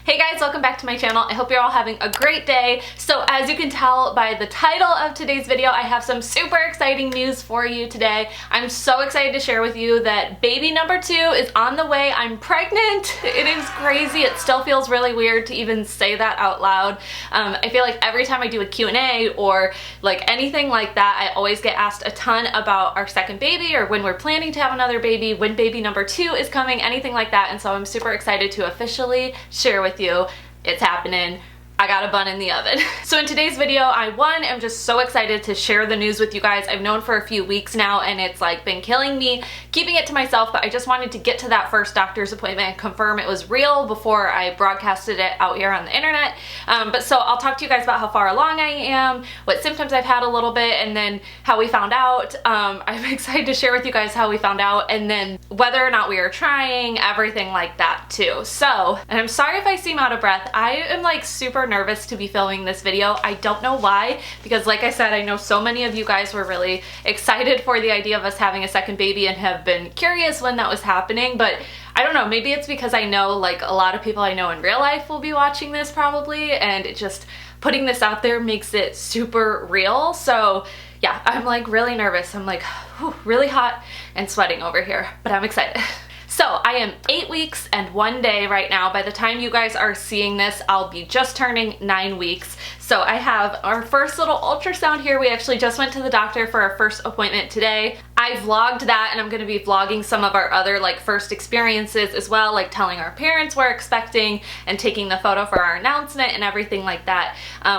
Hey guys, welcome back to my channel. I hope you're all having a great day. So as you can tell by the title of today's video, I have some super exciting news for you today. I'm so excited to share with you that baby number 2 is on the way. I'm pregnant. It is crazy. It still feels really weird to even say that out loud. I feel like every time I do a Q&A or like anything like that, I always get asked a ton about our second baby or when we're planning to have another baby, when baby number 2 is coming, anything like that. And so I'm super excited to officially share with you it's happening. I got a bun in the oven. So in today's video, I am just so excited to share the news with you guys. I've known for a few weeks now and it's like been killing me keeping it to myself, but I just wanted to get to that first doctor's appointment and confirm it was real before I broadcasted it out here on the internet. But so I'll talk to you guys about how far along I am, what symptoms I've had a little bit, and then how we found out. I'm excited to share with you guys how we found out and then whether or not we are trying, everything like that too. So, and I'm sorry if I seem out of breath. I am like super nervous to be filming this video. I don't know why, because like I said, I know so many of you guys were really excited for the idea of us having a second baby and have been curious when that was happening, but I don't know, maybe it's because I know like a lot of people I know in real life will be watching this probably, and it just putting this out there makes it super real. So yeah, I'm like really nervous. I'm like whew, really hot and sweating over here, but I'm excited. So I am 8 weeks and 1 day right now. By the time you guys are seeing this, I'll be just turning 9 weeks. So I have our first little ultrasound here. We actually just went to the doctor for our first appointment today. I vlogged that and I'm gonna be vlogging some of our other like first experiences as well, like telling our parents we're expecting and taking the photo for our announcement and everything like that.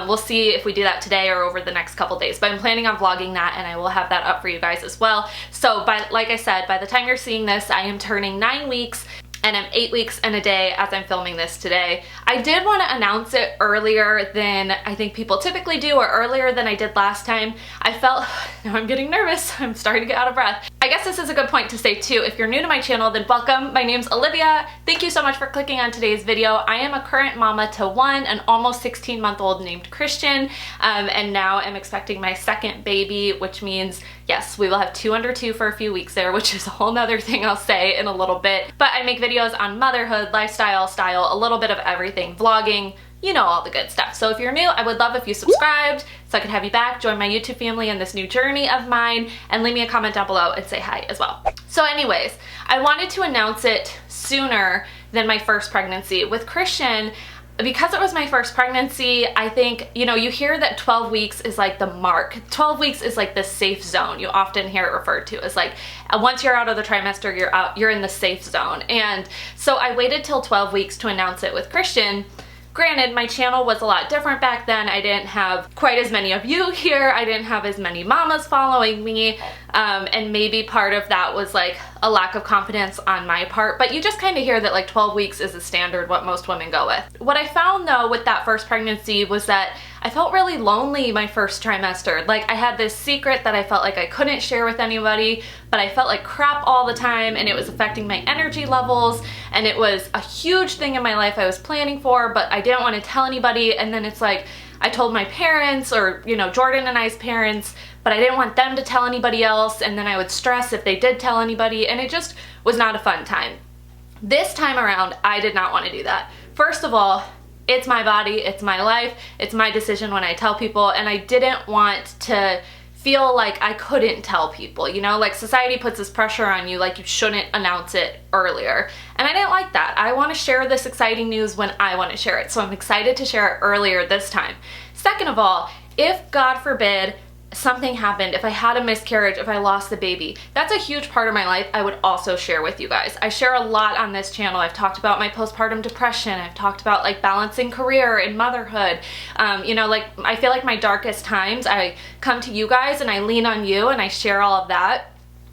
We'll see if we do that today or over the next couple days, but I'm planning on vlogging that and I will have that up for you guys as well. So like I said, by the time you're seeing this, I am turning 9 weeks. And I'm 8 weeks and a day as I'm filming this today. I did want to announce it earlier than I think people typically do, or earlier than I did last time. I felt, now I'm getting nervous, I'm starting to get out of breath. I guess this is a good point to say too, if you're new to my channel, then welcome. My name's Olivia. Thank you so much for clicking on today's video. I am a current mama to one, an almost 16-month-old named Christian, and now I'm expecting my second baby, which means yes, we will have 2 under 2 for a few weeks there, which is a whole nother thing I'll say in a little bit. But I make videos on motherhood, lifestyle, style, a little bit of everything, vlogging, you know, all the good stuff. So if you're new, I would love if you subscribed so I could have you back, join my YouTube family in this new journey of mine, and leave me a comment down below and say hi as well. So anyways, I wanted to announce it sooner than my first pregnancy. With Christian, because it was my first pregnancy, I think, you know, you hear that 12 weeks is like the mark. 12 weeks is like the safe zone. You often hear it referred to as like, once you're out of the trimester, you're in the safe zone. And so I waited till 12 weeks to announce it with Christian. Granted, my channel was a lot different back then. I didn't have quite as many of you here. I didn't have as many mamas following me. And maybe part of that was like a lack of confidence on my part. But you just kind of hear that like 12 weeks is a standard, what most women go with. What I found though with that first pregnancy was that I felt really lonely my first trimester. Like I had this secret that I felt like I couldn't share with anybody, but I felt like crap all the time and it was affecting my energy levels, and it was a huge thing in my life I was planning for, but I didn't want to tell anybody. And then it's like I told my parents, or you know, Jordan and I's parents, but I didn't want them to tell anybody else, and then I would stress if they did tell anybody, and it just was not a fun time. This time around, I did not want to do that. First of all, it's my body, it's my life, it's my decision when I tell people, and I didn't want to feel like I couldn't tell people, you know, like society puts this pressure on you, like you shouldn't announce it earlier. And I didn't like that. I want to share this exciting news when I want to share it. So I'm excited to share it earlier this time. Second of all, if God forbid something happened, if I had a miscarriage, if I lost the baby, that's a huge part of my life I would also share with you guys. I share a lot on this channel. I've talked about my postpartum depression. I've talked about like balancing career and motherhood. You know, like I feel like my darkest times, I come to you guys and I lean on you and I share all of that.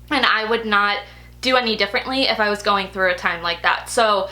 And I would not do any differently if I was going through a time like that. So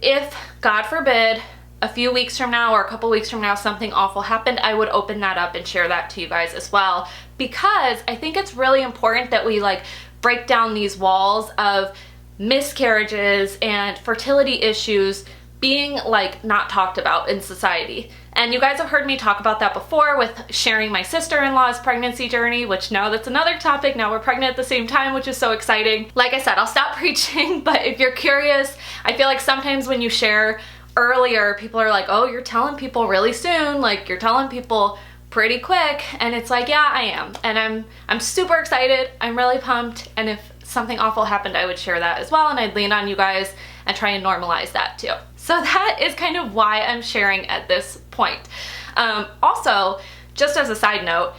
if, God forbid, a few weeks from now or a couple weeks from now something awful happened, I would open that up and share that to you guys as well, because I think it's really important that we like break down these walls of miscarriages and fertility issues being like not talked about in society. And you guys have heard me talk about that before with sharing my sister-in-law's pregnancy journey, which now that's another topic. Now we're pregnant at the same time, which is so exciting. Like I said, I'll stop preaching, but if you're curious, I feel like sometimes when you share earlier, people are like, oh, you're telling people really soon, like you're telling people pretty quick. And it's like, yeah, I am. And I'm super excited. I'm really pumped. And if something awful happened, I would share that as well. And I'd lean on you guys and try and normalize that too. So that is kind of why I'm sharing at this point. Also, just as a side note,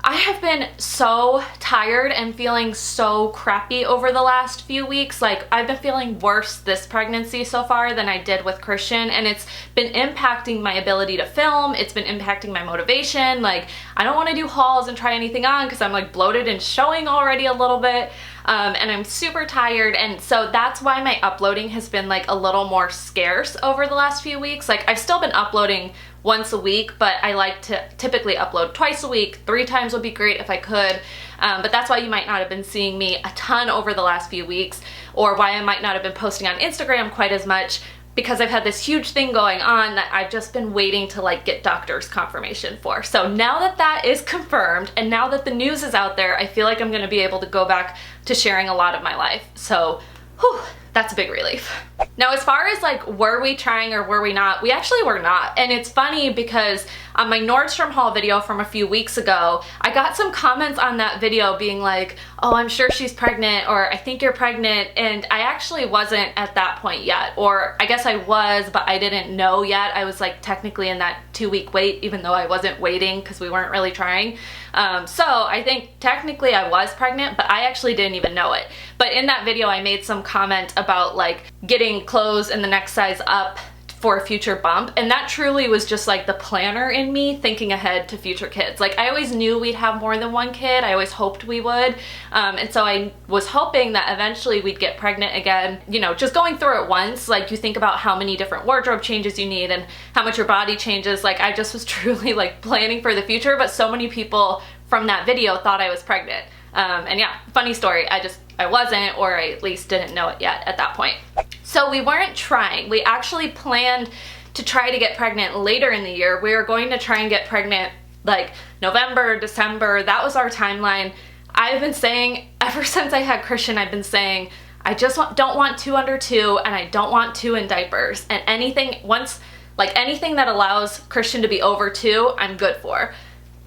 I have been so tired and feeling so crappy over the last few weeks. Like, I've been feeling worse this pregnancy so far than I did with Christian, and it's been impacting my ability to film. It's been impacting my motivation. Like, I don't want to do hauls and try anything on because I'm like bloated and showing already a little bit. And I'm super tired, and so that's why my uploading has been like a little more scarce over the last few weeks. Like, I've still been uploading once a week, but I like to typically upload twice a week. 3 times would be great if I could, but that's why you might not have been seeing me a ton over the last few weeks, or why I might not have been posting on Instagram quite as much, because I've had this huge thing going on that I've just been waiting to like get doctor's confirmation for. So now that that is confirmed, and now that the news is out there, I feel like I'm gonna be able to go back to sharing a lot of my life. So, whew, that's a big relief. Now, as far as like, were we trying or were we not? We actually were not. And it's funny because on my Nordstrom haul video from a few weeks ago, I got some comments on that video being like, oh, I'm sure she's pregnant, or I think you're pregnant. And I actually wasn't at that point yet. Or I guess I was, but I didn't know yet. I was like technically in that 2-week wait, even though I wasn't waiting because we weren't really trying. So I think technically I was pregnant, but I actually didn't even know it. But in that video, I made some comment about like getting clothes in the next size up for a future bump, and that truly was just like the planner in me thinking ahead to future kids. Like, I always knew we'd have more than one kid. I always hoped we would, and so I was hoping that eventually we'd get pregnant again. You know, just going through it once, like, you think about how many different wardrobe changes you need and how much your body changes. Like, I just was truly like planning for the future, but so many people from that video thought I was pregnant. And yeah, funny story, I wasn't, or I at least didn't know it yet at that point. So we weren't trying. We actually planned to try to get pregnant later in the year. We were going to try and get pregnant like November, December. That was our timeline. I've been saying, ever since I had Christian, I've been saying, I just don't want 2 under 2, and I don't want 2 in diapers. And anything that allows Christian to be over 2, I'm good for.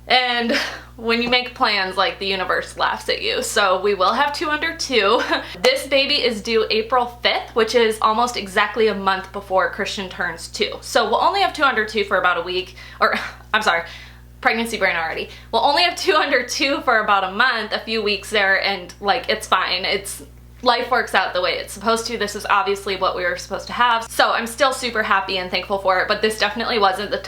And when you make plans, like, the universe laughs at you. So we will have 2 under 2. This baby is due April 5th, which is almost exactly a month before Christian turns 2. So we'll only have 2 under 2 for about a week, or I'm sorry, pregnancy brain already. We'll only have 2 under 2 for about a month, a few weeks there, and like, it's fine. Life works out the way it's supposed to. This is obviously what we were supposed to have. So I'm still super happy and thankful for it, but this definitely wasn't the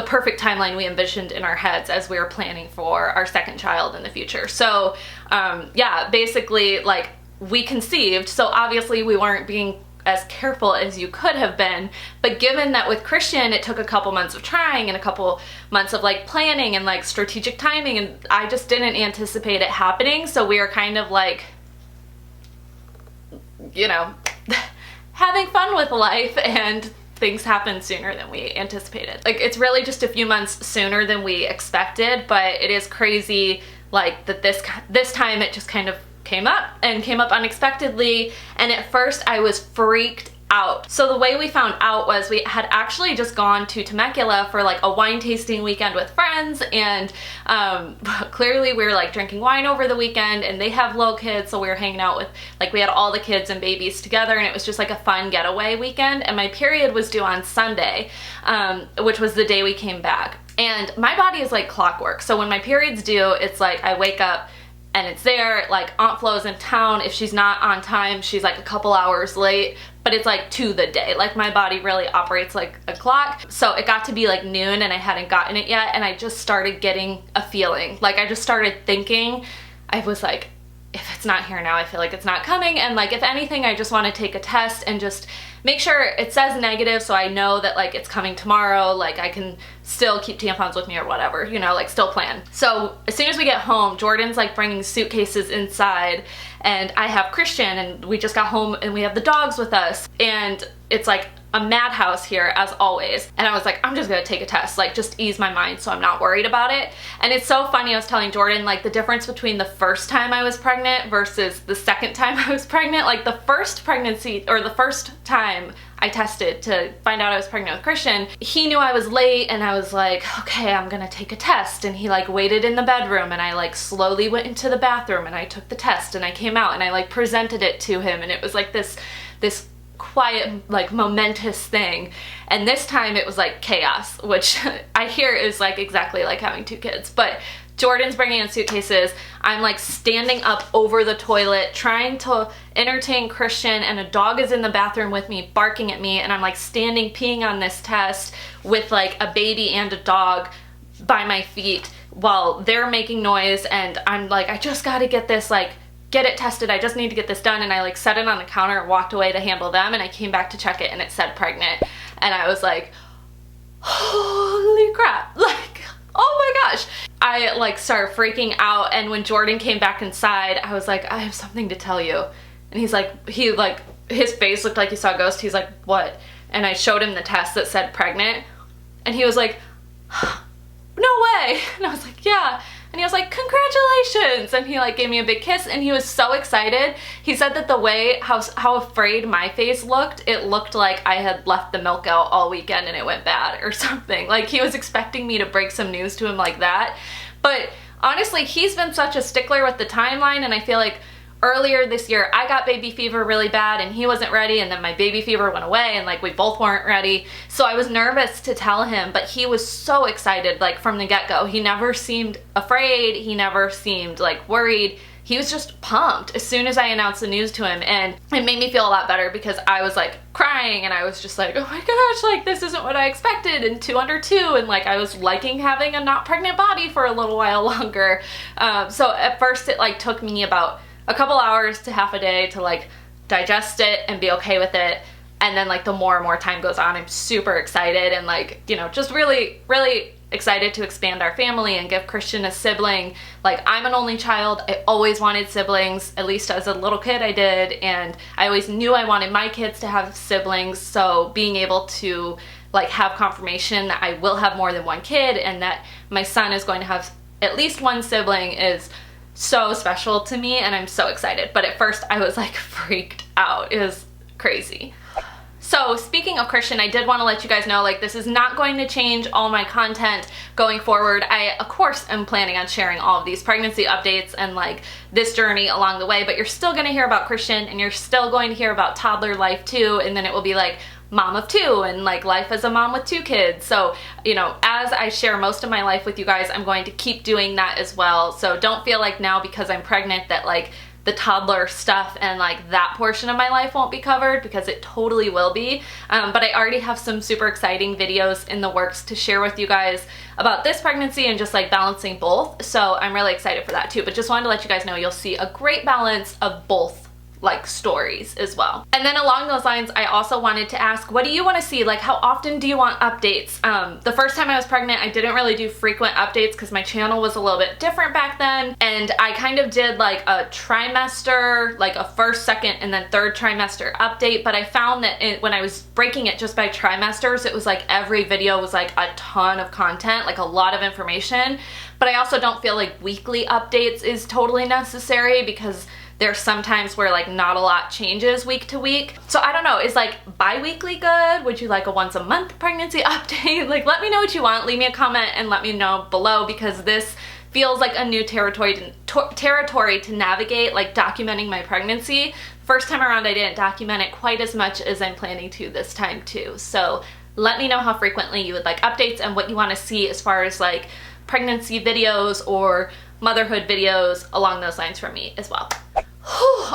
perfect timeline we envisioned in our heads as we were planning for our second child in the future. So yeah, basically, like, we conceived, so obviously we weren't being as careful as you could have been, but given that with Christian it took a couple months of trying and a couple months of like planning and like strategic timing, and I just didn't anticipate it happening, so we were kind of like, you know, having fun with life, and things happen sooner than we anticipated. Like, it's really just a few months sooner than we expected, but it is crazy, like, that this time it just kind of came up unexpectedly, and at first I was freaked out. So the way we found out was we had actually just gone to Temecula for like a wine tasting weekend with friends, and clearly we were like drinking wine over the weekend, and they have little kids, so we were hanging out with, like, we had all the kids and babies together, and it was just like a fun getaway weekend. And my period was due on Sunday, which was the day we came back. And my body is like clockwork, so when my period's due, it's like I wake up and it's there. Like, Aunt Flo's in town. If she's not on time, she's like a couple hours late, but it's like to the day. Like, my body really operates like a clock. So it got to be like noon and I hadn't gotten it yet, and I just started getting a feeling. Like, I just started thinking, I was like, if it's not here now, I feel like it's not coming, and like, if anything, I just want to take a test and just make sure it says negative, so I know that like it's coming tomorrow, like I can still keep tampons with me or whatever, you know, like still plan. So as soon as we get home, Jordan's like bringing suitcases inside, and I have Christian, and we just got home and we have the dogs with us, and it's like a madhouse here as always. And I was like, I'm just gonna take a test, like just ease my mind so I'm not worried about it. And it's so funny, I was telling Jordan, like the difference between the first time I was pregnant versus the second time I was pregnant. Like the first pregnancy, or the first time I tested to find out I was pregnant with Christian, he knew I was late and I was like, okay, I'm gonna take a test. And he like waited in the bedroom and I like slowly went into the bathroom and I took the test and I came out and I like presented it to him, and it was like this quiet, like momentous thing. And this time it was like chaos, which I hear is like exactly like having 2 kids. But Jordan's bringing in suitcases. I'm like standing up over the toilet trying to entertain Christian, and a dog is in the bathroom with me barking at me, and I'm like standing peeing on this test with like a baby and a dog by my feet while they're making noise, and I'm like, I just gotta get this, like get it tested, I just need to get this done. And I like set it on the counter and walked away to handle them, and I came back to check it and it said pregnant. And I was like, holy crap, like, oh my gosh. I like started freaking out, and when Jordan came back inside, I was like, I have something to tell you. And he's like, his face looked like he saw a ghost. He's like, what? And I showed him the test that said pregnant, and he was like, no way. And I was like, yeah. And he was like, congratulations. And he like gave me a big kiss, and he was so excited. He said that the way, how afraid my face looked, it looked like I had left the milk out all weekend and it went bad or something. Like he was expecting me to break some news to him like that. But honestly, he's been such a stickler with the timeline, and I feel like earlier this year I got baby fever really bad and he wasn't ready, and then my baby fever went away and like we both weren't ready. So I was nervous to tell him, but he was so excited like from the get-go. He never seemed afraid, he never seemed like worried. He was just pumped as soon as I announced the news to him, and it made me feel a lot better because I was like crying and I was just like, oh my gosh, like this isn't what I expected, and 2 under 2, and like I was liking having a not pregnant body for a little while longer. So at first it like took me about a couple hours to half a day to like digest it and be okay with it. And then like the more and more time goes on, I'm super excited and like, you know, just really, really excited to expand our family and give Christian a sibling. Like I'm an only child. I always wanted siblings, at least as a little kid I did. And I always knew I wanted my kids to have siblings. So being able to like have confirmation that I will have more than 1 kid and that my son is going to have at least 1 sibling is so special to me, and I'm so excited. But at first I was like freaked out. It was crazy. So speaking of Christian, I did want to let you guys know, like, this is not going to change all my content going forward. I, of course, am planning on sharing all of these pregnancy updates and like this journey along the way, but you're still going to hear about Christian, and you're still going to hear about toddler life too, and then it will be like mom of 2 and like life as a mom with 2 kids. So, you know, as I share most of my life with you guys, I'm going to keep doing that as well. So don't feel like now because I'm pregnant that like the toddler stuff and like that portion of my life won't be covered, because it totally will be. But I already have some super exciting videos in the works to share with you guys about this pregnancy and just like balancing both. So I'm really excited for that too. But just wanted to let you guys know you'll see a great balance of both like stories as well. And then along those lines, I also wanted to ask, what do you want to see? Like, how often do you want updates? The first time I was pregnant, I didn't really do frequent updates because my channel was a little bit different back then. And I kind of did like a trimester, like a first, second, and then third trimester update. But I found that when I was breaking it just by trimesters, it was like every video was like a ton of content, like a lot of information. But I also don't feel like weekly updates is totally necessary, because there's some times where like not a lot changes week to week. So I don't know, is like bi-weekly good? Would you like a once a month pregnancy update? Like, let me know what you want. Leave me a comment and let me know below, because this feels like a new territory to navigate, like documenting my pregnancy. First time around I didn't document it quite as much as I'm planning to this time too. So let me know how frequently you would like updates and what you want to see as far as like pregnancy videos or motherhood videos along those lines from me as well.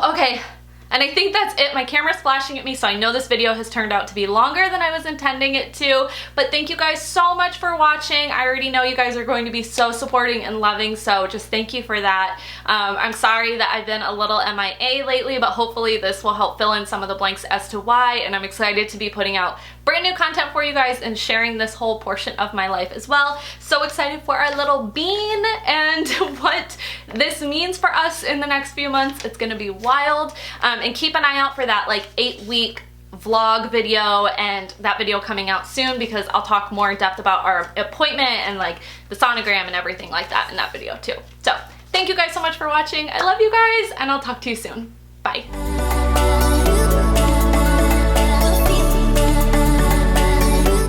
Okay, and I think that's it. My camera's flashing at me, so I know this video has turned out to be longer than I was intending it to, but thank you guys so much for watching. I already know you guys are going to be so supporting and loving, so just thank you for that. I'm sorry that I've been a little MIA lately, but hopefully this will help fill in some of the blanks as to why, and I'm excited to be putting out brand new content for you guys and sharing this whole portion of my life as well. So excited for our little bean and what this means for us in the next few months. It's gonna be wild. And keep an eye out for that like 8-week vlog video, and that video coming out soon because I'll talk more in depth about our appointment and like the sonogram and everything like that in that video too. So thank you guys so much for watching. I love you guys, and I'll talk to you soon. Bye.